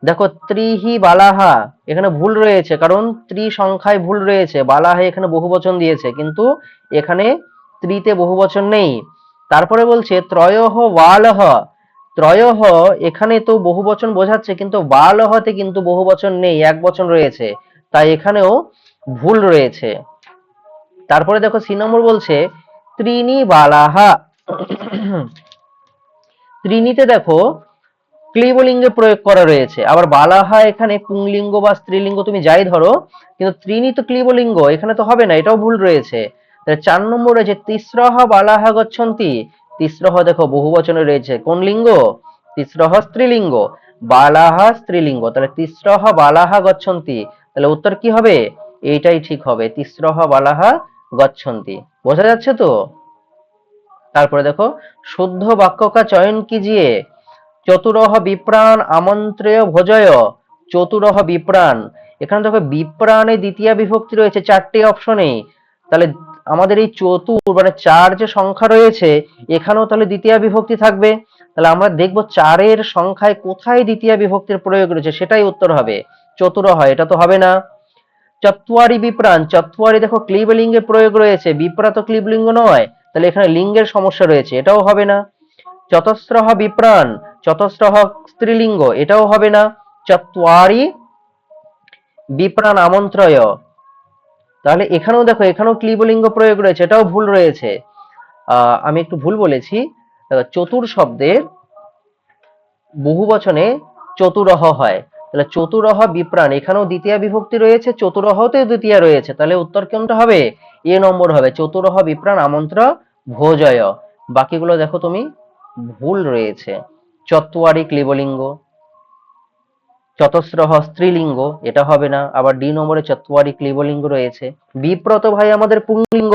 দেখো ত্রিহি বালাহা এখানে ভুল রয়েছে, কারণ ত্রি সংখ্যায় ভুল রয়েছে, বালাহা এখানে বহুবচন দিয়েছে, কিন্তু এখানে ত্রিতে বহুবচন নেই। তারপরে বলছে ত্রয়ঃ বালহ, ত্রয়ঃ এখানে তো বহুবচন বোঝাচ্ছে, কিন্তু বালহতে কিন্তু বহুবচন নেই, এক বচন রয়েছে, তাই এখানেও ভুল রয়েছে। তারপরে দেখো সি নম্বর বলছে ত্রিনি বালাহা, ত্রিনিতে দেখো ক্লিবলিঙ্গে প্রয়োগ করা রয়েছে, আবার বালাহা এখানে পুংলিঙ্গ বা স্ত্রীলিঙ্গ তুমি যাই ধরো, কিন্তু ত্রিনি তো ক্লিবলিঙ্গ, এখানে তো হবে না, এটাও ভুল রয়েছে। তাহলে 4 নম্বর রয়েছে তিস্রহ বালাহা গচ্ছন্তি, তিস্রহ দেখো বহুবচনে রয়েছে, কোন লিঙ্গ? তিস্রহ স্ত্রীলিঙ্গ, বালাহা স্ত্রীলিঙ্গ, তাহলে তিস্রহ বালাহা গচ্ছন্তি, তাহলে উত্তর কি হবে? এইটাই ঠিক হবে, তিস্রহ বালাহা গচ্ছন্তি। বোঝা যাচ্ছে তো? তারপরে দেখো শুদ্ধ বাক্য কা চয়ন कीजिए, চতুরহ বিপ্রাণ আমন্ত্রেয় ভোজয়, চতুরহ বিপ্রাণ, এখানে দেখো বিপ্রাণে দ্বিতীয় বিভক্তি রয়েছে 4টি অপশনে, তাহলে আমাদের এই চতুর মানে 4 যে সংখ্যা রয়েছে এখানেও তাহলে দ্বিতীয় বিভক্তি থাকবে, তাহলে আমরা দেখব 4 সংখ্যায় কোথায় দ্বিতীয় বিভক্তির প্রয়োগ রয়েছে, সেটাই উত্তর হবে। চতুরহ এটা তো হবে না। চত্বারি বিপ্রাণ, চত্বারি দেখো ক্লিবলিঙ্গে প্রয়োগ রয়েছে, বিপ্রা তো ক্লিবলিঙ্গ নয়, তাহলে এখানে লিঙ্গের সমস্যা রয়েছে, এটাও হবে না। চতস্রহ বিপ্রাণ, চতস্রহ স্ত্রীলিঙ্গ, এটাও হবে না। চত্বারি বিপ্রাণ আমন্ত্রয়, তাহলে এখানেও দেখো এখানেও ক্লিবলিঙ্গ প্রয়োগ রয়েছে, এটাও ভুল রয়েছে। আমি একটু ভুল বলেছি, চতুর শব্দের বহুবচনে চতুরহ হয়, তাহলে চতুরহ বিপ্রাণ, এখানেও দ্বিতীয় বিভক্তি রয়েছে, চতুরহতেও দ্বিতীয় রয়েছে, তাহলে উত্তর কোনটা হবে? এ নম্বর হবে, চতুরহ বিপ্রাণ আমন্ত্র ভোজয়। বাকিগুলো দেখো তুমি ভুল রয়েছে। চত্বারি ক্লিবলিঙ্গ, চতস্রহ স্ত্রীলিঙ্গ, এটা হবে না। আবার ডি নম্বরে চত্বারি ক্লিবলিঙ্গ রয়েছে। বিপ্রত ভাই আমাদের পুংলিঙ্গ,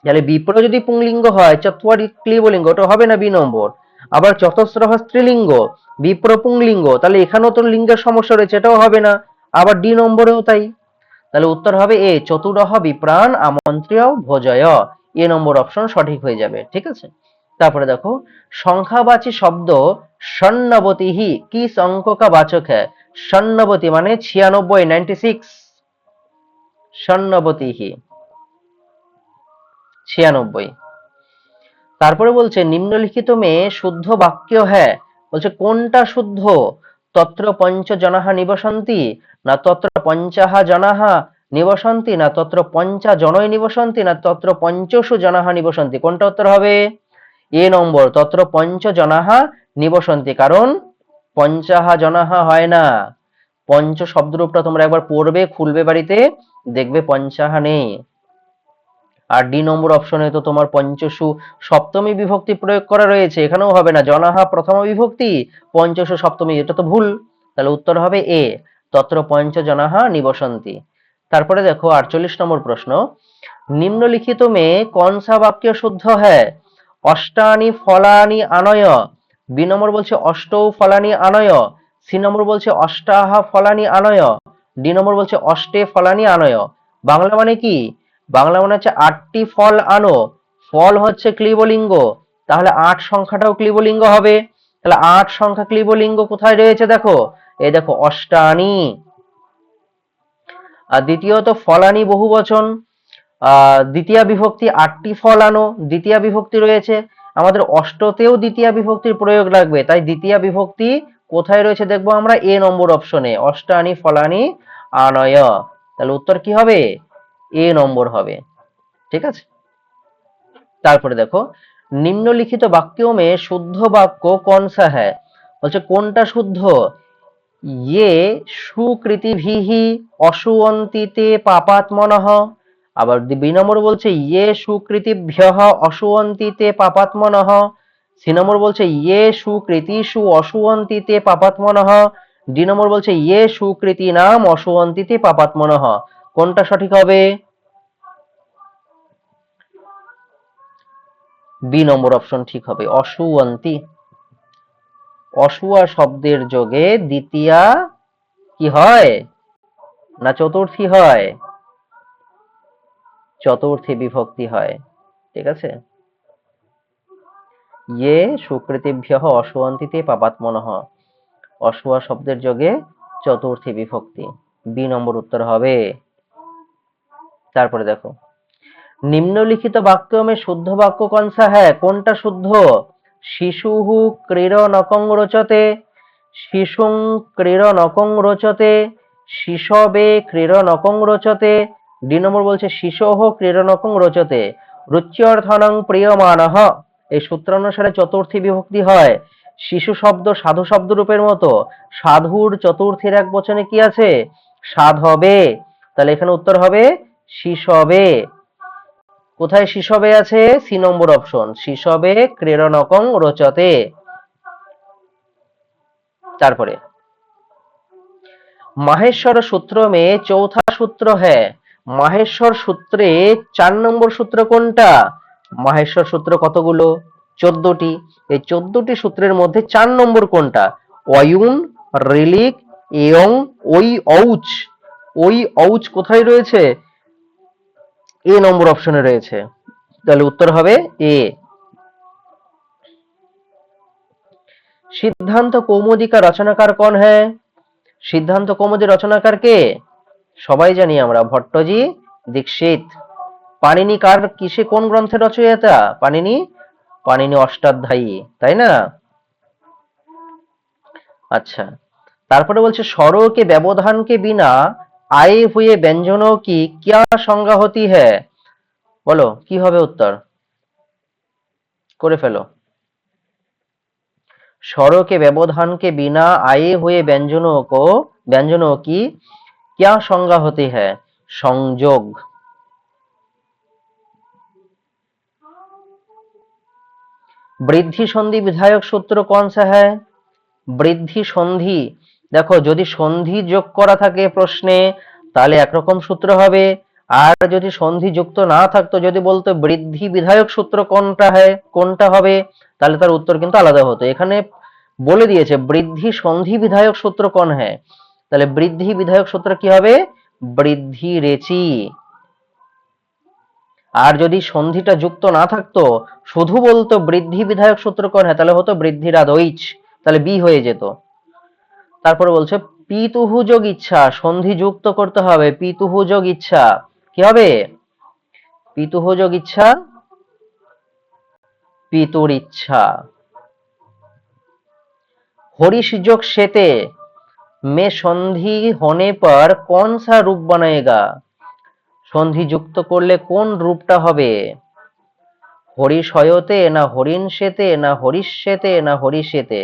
তাহলে বিপ্র যদি পুংলিঙ্গ হয় চত্বারি ক্লিবলিঙ্গ, ওটা হবে না বি নম্বর। আবার চতস্রহ স্ত্রীলিঙ্গ, বিপ্র পুংলিঙ্গ, তাহলে এখানেও তো লিঙ্গের সমস্যা রয়েছে, এটাও হবে না। আবার ডি নম্বরেও তাই, তাহলে উত্তর হবে এ, চতুরহ বিপ্রাণ আমন্ত্রীয় ভোজয়, এ নম্বর অপশন সঠিক হয়ে যাবে। ঠিক আছে, তারপরে দেখো সংখ্যাবাচী শব্দ ষণ্ণবতিহি কিস অঙ্ক কা বাচক হ্যায়? ষণ্ণবতী মানে 96, 96, ষণ্ণবতিহি 96। তারপরে বলছে নিম্নলিখিত মে শুদ্ধ বাক্য হ্যায়, বলছে কোনটা শুদ্ধ? তত্র পঞ্চ জনাহা নিবসন্তি, না তত্র পঞ্চাহা জনাহা নিবসন্তি, না তত্র পঞ্চা জনই নিবসন্তি, না তত্র পঞ্চশু জনাহা নিবসন্তি, কোনটা উত্তর হবে? এ নম্বর, তত্র পঞ্চ জনাহা নিবসন্তি, কারণ পঞ্চাহা জনাহা হয় না। পঞ্চ শব্দরূপটা তোমরা একবার পড়বে, খুলবে বাড়িতে, দেখবে পঞ্চাহা নেই। আর ডি নম্বর অপশনে তো তোমার পঞ্চসু সপ্তমী বিভক্তি প্রয়োগ করা রয়েছে, এখানেও হবে না। জনাহা প্রথম বিভক্তি, পঞ্চসু সপ্তমী, এটা তো ভুল, তাহলে উত্তর হবে এ। তত্র পঞ্চজনাः নিবসন্তি। তারপরে দেখো 48 নম্বর প্রশ্ন, निम्नलिखित में कौन सा वाक्य शुद्ध है? अष्टानि फलानि आनय। बी नंबर बोलছে অষ্টৌ ফলানি আনয়। সি নম্বর বলছে অষ্টাহ ফলানি আনয়। ডি নম্বর বলছে অষ্টে ফলানি আনয়। বাংলা মানে কি? বাংলা মানে হচ্ছে 8টি ফল আনো। ফল হচ্ছে ক্লিবলিঙ্গ, তাহলে 8 সংখ্যাটাও ক্লিবলিঙ্গ হবে। তাহলে 8 সংখ্যা ক্লিবলিঙ্গ কোথায় রয়েছে দেখো, এই দেখো অষ্টানি। আর দ্বিতীয়ত ফলানি বহুবচন, দ্বিতীয় বিভক্তি 8টি ফল আনো, দ্বিতীয় বিভক্তি রয়েছে। আমাদের অষ্টতেও দ্বিতীয় বিভক্তির প্রয়োগ লাগবে, তাই দ্বিতীয় বিভক্তি কোথায় রয়েছে দেখবো আমরা, এ নম্বর অপশনে, অষ্টানি ফলানি আনয়। তাহলে উত্তর কি হবে? এ নম্বর হবে। ঠিক আছে, তারপরে দেখো, নিম্নলিখিত বাক্यों में শুদ্ধ বাক্য कौन सा है? বলছে কোনটা শুদ্ধ? ये সুকৃতিভিः অসুয়ন্তিতে পাপাত্মনঃ। আবার বি নম্বর বলছে ইয়ে সুকৃতিভ্যঃ অসুয়ন্তিতে পাপাত্মনঃ। সি নম্বর বলছে ইয়ে সুকৃতিষু অসুয়ন্তিতে পাপাত্মনঃ। ডি নম্বর বলছে ইয়ে সুকৃতিনাম অসুয়ন্তিতে পাপাত্মনঃ। কোনটা সঠিক হবে? বি নম্বর অপশন ঠিক হবে, অসুয়ন্তি। অসুয়া শব্দের যোগে দ্বিতীয়া কি হয় না চতুর্থী হয়? চতুর্থী বিভক্তি হয়। ঠিক আছে, ইয়ে সুকৃতিভ্যঃ অসুয়ন্তিতে পাপাত্মনঃ, অসুয়া শব্দের যোগে চতুর্থী বিভক্তি। বি নম্বর উত্তর হবে। তারপরে দেখো, নিম্নলিখিত বাক্য में শুদ্ধ বাক্য कौन सा है? কোনটা শুদ্ধ? শিশুঃ ক্রীড়নকং রোচতে, শিশুং ক্রীড়নকং রোচতে, শিশবে ক্রীড়নকং রোচতে। ডি নম্বর বলছে শিশোঃ ক্রীড়নকং রোচতে, রুচ্যর্থনং প্রিয়মানঃ। এই সূত্রানুসারে চতুর্থী বিভক্তি হয়। শিশু শব্দ সাধু শব্দ রূপের মতো, সাধুর চতুর্থীর এক বচনে কি আছে? সাধবে। তাহলে এখানে উত্তর হবে শিশবে। কোথায় শিশবে আছে? সি নম্বর অপশন, শিশবে ক্রীড়নকং রোচতে। তারপরে माहेश्वर सूत्र में चौथा सूत्र है। माहेश्वर सूत्रे 4 নম্বর সূত্র কোনটা? মাহেশ্বর সূত্র কতগুলো? 14টি। এই 14টি সূত্রের মধ্যে 4 নম্বর কোনটা? অয়ুন, রিলিক, এয়ং, ওই, ঔচ। ওই ঔচ কোথায় রয়েছে? এ নম্বর অপশনে রয়েছে। তাহলে উত্তর হবে এ। সিদ্ধান্ত কৌমুদী का रचनाकार कौन है? সিদ্ধান্ত কৌমুদী রচনাকার কে? সবাই জানি আমরা, ভট্টজি দীক্ষিত। পাণিনি কার কিসে কোন গ্রন্থের রচয়িতা? পাণিনি, পাণিনি অষ্টাধ্যায়ী, তাই না? আচ্ছা, তারপরে বলছে স্বরোं के व्यवधान के बिना आए हुए व्यंजनों की क्या संज्ञा होती है? বলো কি হবে উত্তর, করে ফেলো। स्वरों के व्यवधान के बिना आए हुए व्यंजनों की क्या संज्ञा होती है? সংযোগ। বৃদ্ধি সন্ধি বিধায়ক সূত্র कौन सा है? বৃদ্ধি সন্ধি, দেখো যদি সন্ধি যোগ করা থাকে প্রশ্নে তাহলে একরকম সূত্র হবে, আর যদি সন্ধি যুক্ত না থাকতো, যদি বলতো বৃদ্ধি বিধায়ক সূত্র কোনটা হবে, তাহলে তার উত্তর কিন্তু আলাদা হতো। এখানে বলে দিয়েছে বৃদ্ধি সন্ধি বিধায়ক সূত্র কোন है, তাহলে বৃদ্ধি বিধায়ক সূত্র কি হবে? বৃদ্ধি রেচি। আর যদি সন্ধিটা যুক্ত না থাকতো, শুধু বলতো বৃদ্ধি বিধায়ক সূত্র কোন है, তাহলে হতো বৃদ্ধিরাদৈচ, তাহলে বি হয়ে যেত। তারপরে বলছে পিতুহু যোগ ইচ্ছা, সন্ধি যুক্ত করতে হবে। পিতুহু যোগ ইচ্ছা কি হবে? পিতুহু যোগ ইচ্ছা পিতুর इच्छा। हरीश जोग शेते में संधि होने पर कौन सा रूप बनेगा? সন্ধি যুক্ত করলে কোন রূপটা হবে? হরিশ হয়তে না হরিণ সেতে না হরিষ্যেতে না হরিষেতে?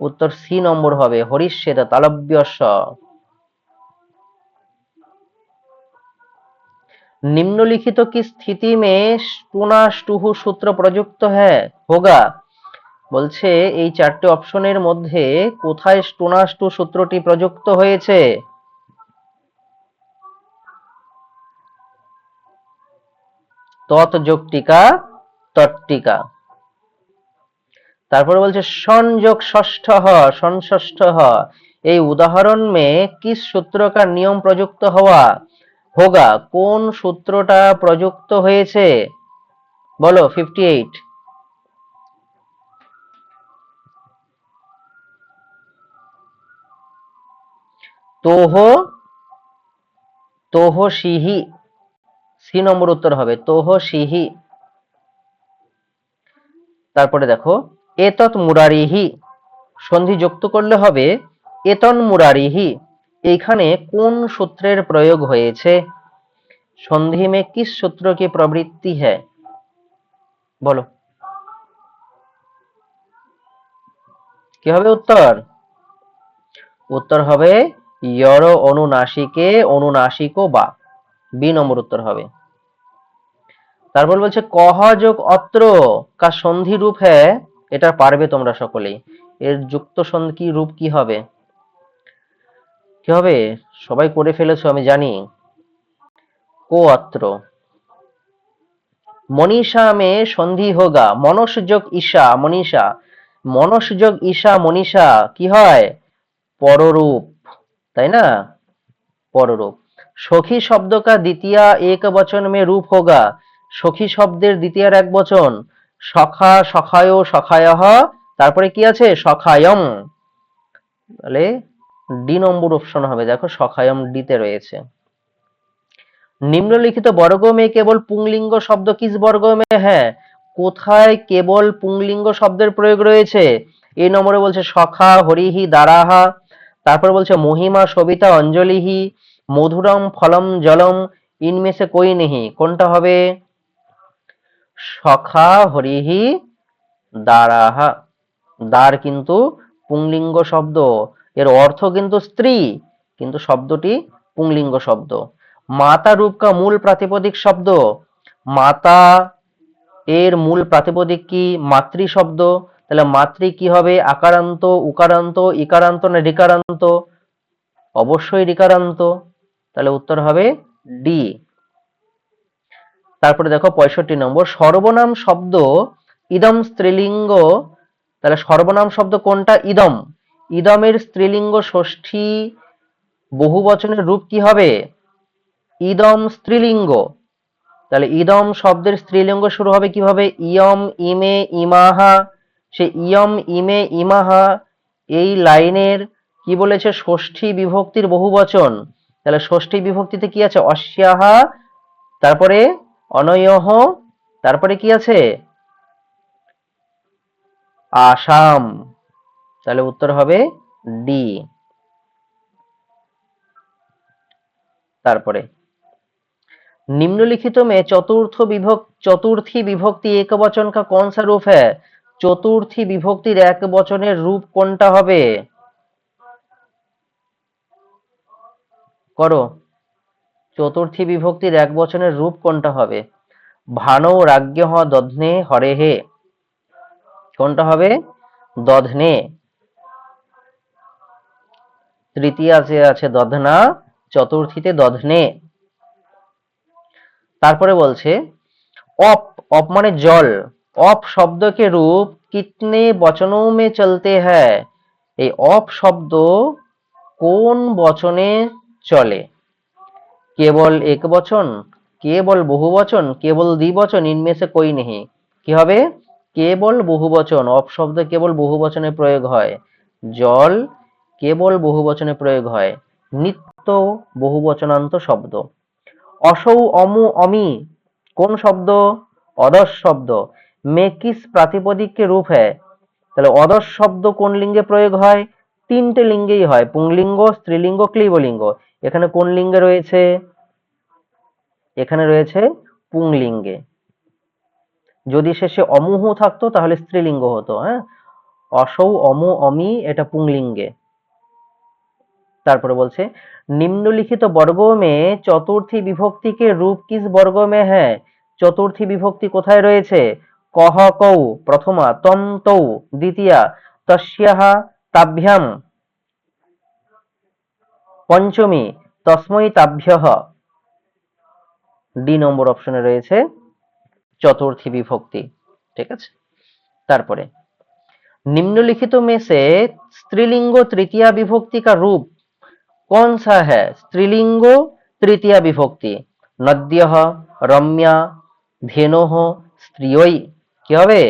उत्तर सी নম্বর হবে হরিষ্যেতে, তালব্যস্য। निम्नलिखित की स्थिति में स्टूनाष्टुः सूत्र प्रयुक्त है होगा? বলছে এই চারটি অপশনের মধ্যে কোথায় স্টুনাষ্টু সূত্রটি প্রযুক্ত হয়েছে? তৎ যোগ টিকা তট্টিকা। তারপরে বলছে संयोग षष्ठः संषष्ठः, এই উদাহরণ में किस सूत्र का नियम प्रयुक्त हुआ होगा, কোন সূত্রটা প্রযুক্ত হয়েছে বলো। 58। তোহ তোহ সিহি, সি নম্বর উত্তর হবে তোহ সিহি। তারপরে দেখো এতৎ মুরারিহি, সন্ধি যুক্ত করলে হবে এতন মুরারিহি, এইখানে কোন সূত্রের প্রয়োগ হয়েছে, সন্ধি में किस सूत्र की प्रवृत्ति है বলো। কি হবে উত্তর? উত্তর হবে ইয়র অনুনাসিকে অনুনাসিকো বা, বি নম্বর উত্তর হবে। তারপর বলছে কহ যোগ অত্র কা সন্ধি রূপ হ্যাঁ, এটা পারবে তোমরা সকলেই। এর যুক্ত সন্ধি রূপ কি হবে? কি হবে? সবাই করে ফেলেছো আমি জানি। को अत्र, मनीषा में সন্ধি হোগা, মনস যোগ ঈশা মনীষা, মনস যোগ ঈশা মনীষা কি হয়? পররূপ, তাই না? পররূপ। সখী শব্দ কা দ্বিতীয় এক বচন মে রূপ হোগা, সখী শব্দের দ্বিতীয়ার এক বচন সখা সখায় সখায়হ, তারপরে কি আছে সখায়ম, তাহলে ডি নম্বর অপশন হবে। দেখো সখায়ম ডিতে রয়েছে। নিম্নলিখিত বর্গ মে কেবল পুংলিঙ্গ শব্দ কিস বর্গ মে হ্যাঁ, কোথায় কেবল পুংলিঙ্গ শব্দের প্রয়োগ রয়েছে? এই নম্বরে বলছে সখা হরিহি দারাহা, তারপর বলছে মহিমা সবিতা অঞ্জলিহি মধুরম ফলম জলম ইনমে সে কোই নেহি, কোনটা হবে? সখা হরিহি দারাহা, দার কিন্তু পুংলিঙ্গ শব্দ, এর অর্থ কিন্তু স্ত্রী, কিন্তু শব্দটি পুংলিঙ্গ শব্দ। মাতা রূপ কা মূল প্রাতিপদিক শব্দ, মাতা এর মূল প্রাতিপদিক কি? মাতৃ শব্দ, তাহলে মাতৃ কি হবে? আকারান্ত উকারান্ত ইকারান্ত না রিকারান্ত? অবশ্যই রিকারান্ত, তাহলে উত্তর হবে ডি। তারপরে দেখো 65 নম্বর, সর্বনাম শব্দ ইদম স্ত্রীলিঙ্গ, তাহলে সর্বনাম শব্দ কোনটা? ইদম, ইদমের স্ত্রীলিঙ্গ ষষ্ঠী বহুবচনের রূপ কি হবে? ইদম স্ত্রীলিঙ্গ, তাহলে ইদম শব্দের স্ত্রীলিঙ্গ শুরু হবে কিভাবে? ইয়ম ইমে ইমাহা, সে ইয়ম ইমে ইমাহা এই লাইনের কি বলেছে? ষষ্ঠী বিভক্তির বহুবচন, তাহলে ষষ্ঠী বিভক্তিতে কি আছে? অস্যাহা, তারপরে অনয়হ, তারপরে কি আছে? আসাম, তাহলে উত্তর হবে ডি। তারপরে निम्नलिखित में चतुर्थी विभक्ति एक वचन का कौन सा रूप है, চতুর্থী বিভক্তির এক বচনের রূপ কোনটা হবে? করো, চতুর্থী বিভক্তির এক বচনের রূপ কোনটা হবে? ভানৌ রাজ্ঞঃ দধ্নে হরেহে, কোনটা হবে? দধ্নে। তৃতীয় আছে দধ্না, চতুর্থীতে দধ্নে। তারপরে বলছে অপ, অপ মানে জল, অপ শব্দ কে রূপ কিতনে বচনों में चलते हैं, এই অপ শব্দ কোন বচনে চলে? কেবল এক বচন, কেবল বহুবচন, কেবল দ্বিবচন, ইনমে সে কোই নেহি, কি হবে? কেবল বহুবচন, অপ শব্দ কেবল বহুবচনে প্রয়োগ হয়, জল কেবল বহুবচনে প্রয়োগ হয়, নিত্য বহুবচনান্ত শব্দ। অসৌ অমু অমি কোন শব্দ? অদস শব্দ। মে কিস প্রাতিপদিক কে রূপ হ্যায়, তাহলে অদস শব্দ কোন লিঙ্গে প্রয়োগ হয়? তিনটে লিঙ্গেই হয়, পুংলিঙ্গ স্ত্রীলিঙ্গ ক্লীবলিঙ্গ। এখানে কোন লিঙ্গে রয়েছে? এখানে রয়েছে পুংলিঙ্গে। যদি শেষে অমুহু থাকতো তাহলে স্ত্রীলিঙ্গ হতো। হ্যাঁ, অসৌ অমু অমি এটা পুংলিঙ্গে। তারপরে বলছে নিম্নলিখিত বর্গ মে চতুর্থী বিভক্তি কে রূপ কিস বর্গ মে হ্যাঁ, চতুর্থী বিভক্তি কোথায় রয়েছে? কহ কৌ প্রথমা, তম তৌ দ্বিতীয়া, তস্যাহ তাভ্যাম পঞ্চমী, তস্मै তাভ্যঃ ডি নম্বর অপশনে রয়েছে चतुर्थी विभक्ति। ठीक है। तारपरे निम्नलिखित में से स्त्रीलिंग तृतीया विभक्ति का रूप कौन सा है? स्त्रीलिंग तृतीया विभक्ति नद्यः, रम्या, धेनोः, स्त्रियोई কি হবে?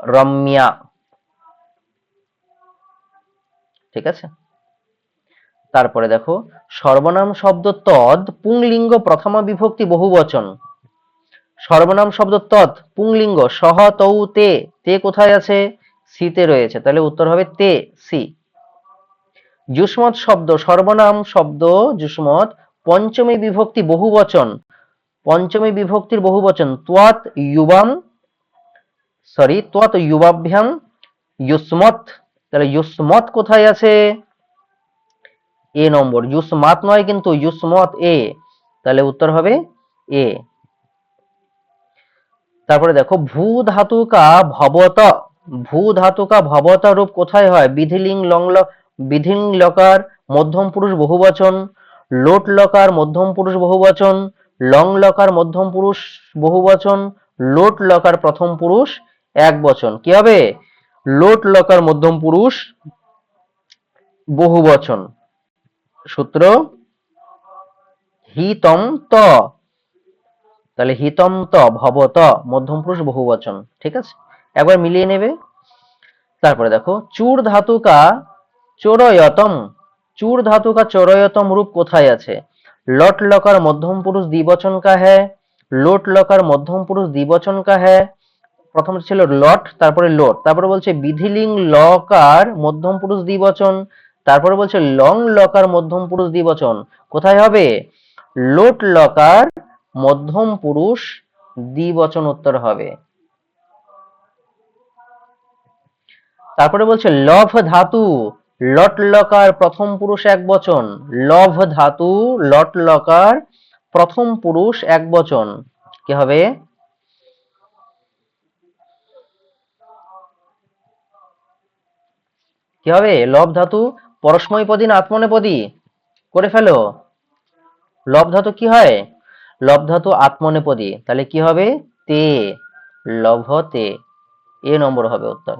রম্যা। ঠিক আছে। তারপরে দেখো সর্বনাম শব্দ তদ পুংলিঙ্গ প্রথমা বিভক্তি বহুবচন। সর্বনাম শব্দ তদ পুংলিঙ্গ সহ তৌ তে, তে কোথায় আছে? সিতে রয়েছে, তাহলে উত্তর হবে তে, সি। যুষ্মৎ শব্দ সর্বনাম শব্দ যুষ্মৎ পঞ্চমী বিভক্তি বহুবচন। পঞ্চমী বিভক্তির বহুবচন ত্বৎ যুবাম, সরি ত্বৎ যুবাভ্যাম যুষ্মৎ, তাহলে যুষ্মৎ কোথায় আছে? এ নম্বর, যুষ্মাত নয় কিন্তু যুষ্মৎ এ, তাহলে উত্তর হবে এ। তারপরে দেখো ভূ ধাতু কা ভবত, ভূ ধাতু কা ভবত রূপ কোথায় হয়? বিধিলিং বিধিং লকার মধ্যম পুরুষ বহুবচন, লোট লকার মধ্যম পুরুষ বহুবচন, লং লকার মধ্যম পুরুষ বহুবচন, লোট লকার প্রথম পুরুষ এক বচন। কি হবে? লোট লকার মধ্যম পুরুষ বহুবচন। সূত্র হিতম ত, তাহলে হিতম ত ভবত মধ্যম পুরুষ বহুবচন। ঠিক আছে, একবার মিলিয়ে নেবে। তারপরে দেখো চূর ধাতু কা চোরয়তম, चूर धातु का चौरयतम रूप কোথায় আছে? लट लकार मध्यम पुरुष द्विवचन का है, लोट लकार मध्यम पुरुष द्विवचन का है। প্রথম ছিল লট, তারপরে লোট, তারপরে বলছে বিধিলিং লকার মধ্যম পুরুষ দ্বিবচন, তারপরে বলছে লং লকার মধ্যম পুরুষ দ্বিবচন। কোথায় হবে? লোট লকার মধ্যম পুরুষ দ্বিবচন উত্তর হবে। তারপরে বলছে লভ ধাতু লট লকার প্রথম পুরুষ এক বচন, লভ ধাতু লট লকার প্রথম পুরুষ এক বচন। কি হবে? কি হবে? লভ ধাতু পরস্মৈপদী না আত্মনেপদী? করে ফেলো। লভ ধাতু কি হয়? লভ ধাতু আত্মনেপদী, তাহলে কি হবে? তে, লভতে, এ নম্বর হবে উত্তর।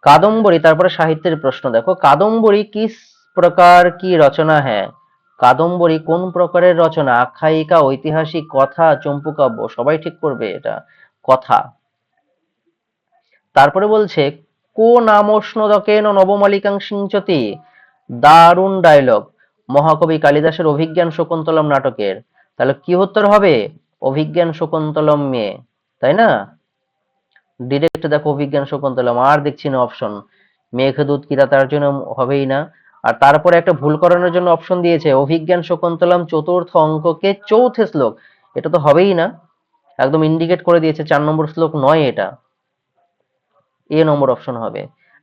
कादम्बरी, তারপরে সাহিত্যের প্রশ্ন দেখো कादम्बरी किस प्रकार की रचना है? कादम्बरी কোন প্রকারের রচনা? আখ্যায়িকা, ঐতিহাসিক, কথা, চম্পুকাব্য? সবাই ঠিক করবে এটা কথা। তারপরে বলছে কো নামোষ্ণদকেন নবমালিকাংশিঞ্চতি, দারুণ ডায়লগ, মহাকবি কালিদাসের অভিজ্ঞান শকুন্তলম নাটকের। তাহলে কি উত্তর হবে? অভিজ্ঞান শকুন্তলম মেয়ে, তাই না? ডিরেক্ট দেখো অভিজ্ঞান শকুন্তলম, আর দেখছি না অপশন। মেঘদূত কিরাতার জন্য হবেই না। আর তারপরে একটা ভুল করানোর জন্য অপশন দিয়েছে অভিজ্ঞান শকুন্তলম চতুর্থ অঙ্ককে চৌথ শ্লোক, এটা তো হবেই না, একদম ইন্ডিকেট করে দিয়েছে 4 নম্বর শ্লোক নয় এটা, এ নম্বর অপশন হবে।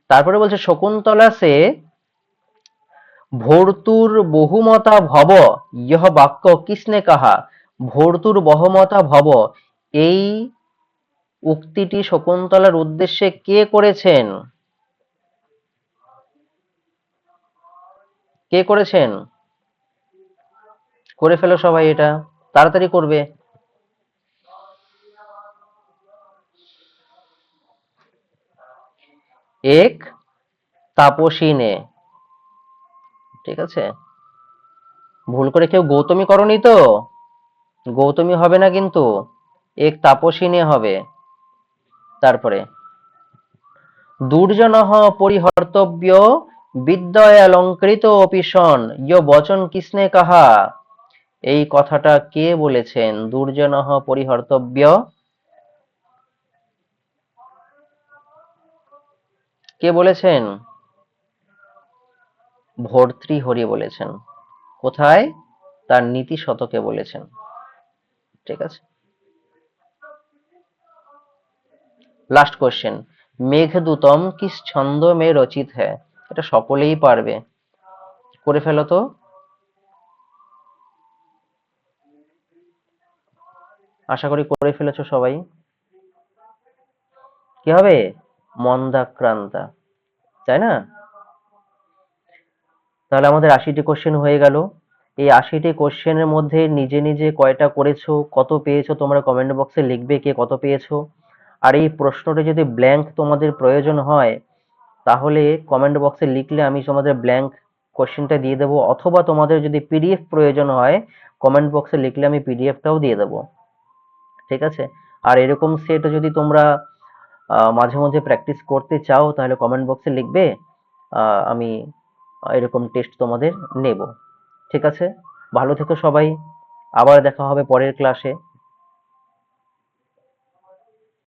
তারপরে বলছে শকুন্তলা সে ভর্তুর বহুমতা ভব, ইহ বাক্য কিসনে কাহা? ভর্তুর বহুমতা ভব, এই উক্তিটি শকুন্তলার উদ্দেশ্যে কে করেছেন? কে করেছেন? করে ফেলো সবাই, এটা তাড়াতাড়ি করবে। এক তাপসী নে, ঠিক আছে। ভুল করে কেউ গৌতমী করনি তো? গৌতমী হবে না কিন্তু, এক তাপসী নে হবে। তারপরে দুর্জনঃ পরিহর্তব্য বিদ্যয়ালঙ্কৃত অপিশন, ইয় বচন কিসনে কাহা? এই কথাটা কে বলেছেন? দুর্জনঃ পরিহর্তব্য, কে বলেছেন? ভর্তৃহরি বলেছেন। কোথায়? তার নীতি শতকে বলেছেন। ঠিক আছে। লাস্ট কোশ্চেন, মেঘদূতম কিস ছন্দ মে রচিত হ্যায়? এটা সকলেই পারবে, করে ফেলো তো। আশা করি করে ফেলেছো সবাই। কি হবে? মন্দাক্রান্তা, তাই না? তাহলে আমাদের 80টি কোশ্চেন হয়ে গেল। এই 80টি কোশ্চেনের মধ্যে নিজে নিজে কয়টা করেছো, কত পেয়েছো তোমরা কমেন্ট বক্সে লিখবে কে কত পেয়েছো। আর এই প্রশ্নটা যদি ব্ল্যাঙ্ক তোমাদের প্রয়োজন হয় তাহলে কমেন্ট বক্সে লিখলে আমি তোমাদের ব্ল্যাঙ্ক কোশ্চেনটা দিয়ে দেবো, অথবা তোমাদের যদি পিডিএফ প্রয়োজন হয় কমেন্ট বক্সে লিখলে আমি পিডিএফটাও দিয়ে দেবো। ঠিক আছে? আর এরকম সেট যদি তোমরা মাঝে মধ্যে প্র্যাকটিস করতে চাও তাহলে কমেন্ট বক্সে লিখবে, আমি এরকম টেস্ট তোমাদের নেব। ঠিক আছে? ভালো থেকো সবাই, আবার দেখা হবে পরের ক্লাসে।